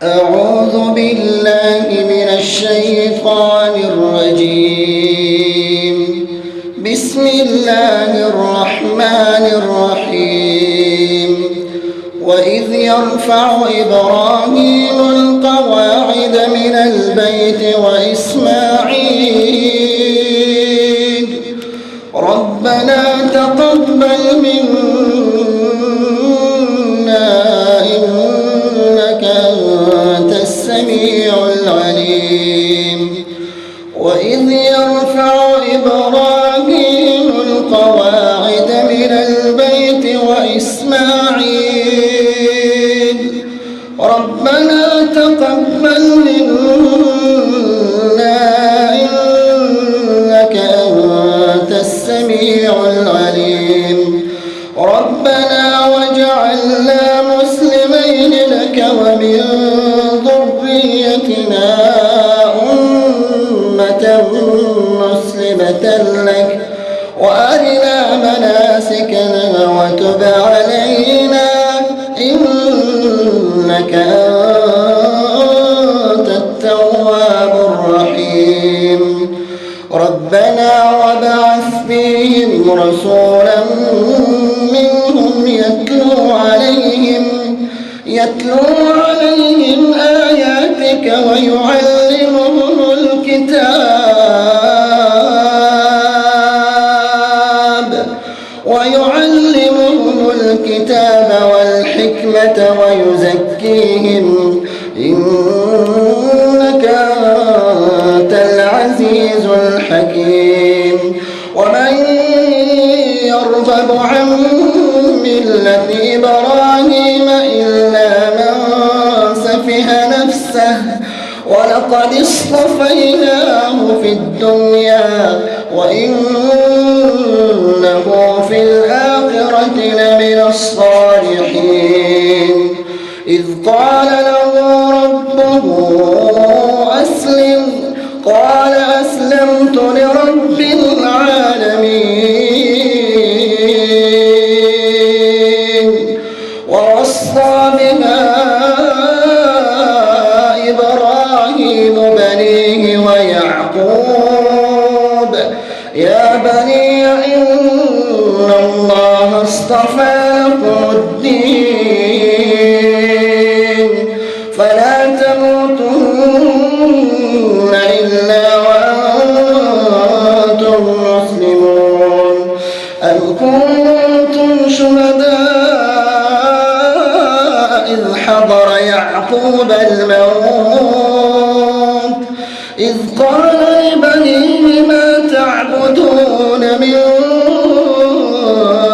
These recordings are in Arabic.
أعوذ بالله من الشيطان الرجيم. بسم الله الرحمن الرحيم. وإذ يرفع إبراهيم القواعد من البيت وإسماعيل ربنا تقبل منا إنك أنت السميع العليم. وإذ يرفع إبراهيم القواعد من البيت وإسماعيل ربنا تقبل منا إنك أنت السميع العليم. ربنا واجعلنا مسلمين لك ومن ذريتنا أمة مسلمة لك وأرنا مناسكنا وتب علينا إنك أنت التواب الرحيم. ربنا وابعث فيهم رسولا منهم يتلو عليهم آياتك ويعلمهم الكتاب والحكمة ويزكيهم إنك أنت العزيز الحكيم. ومن يرغب عن ملة إبراهيم إلا من سفه نفسه ولقد اصطفيناه في الدنيا وإنه في الآخرة لمن الصالحين. إذ قال له ربه أسلم قال أسلمت لرب العالمين. ووصى بها إبراهيم بنيه ويعقوب يا بني إن الله اصطفى لكم الدين فلا تموتن إلا وأنتم مسلمون. أم كنتم شهداء إذ حضر يعقوب الموت إذ قال لبنيه ما تعبدون من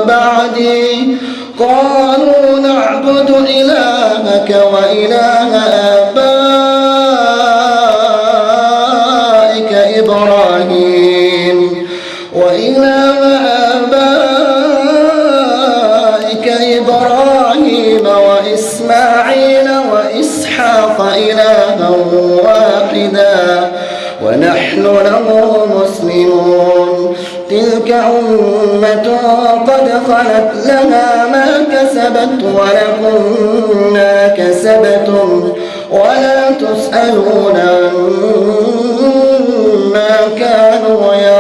بعدي قالوا نعبد إلهك وإله آبائك إبراهيم وإسماعيل وإسحاق إلها واحدا ونحن له مسلمون. تلك أمة قد خلت لها ما كسبت ولكم ما كسبتم ولا تسألون عما كانوا يعملون.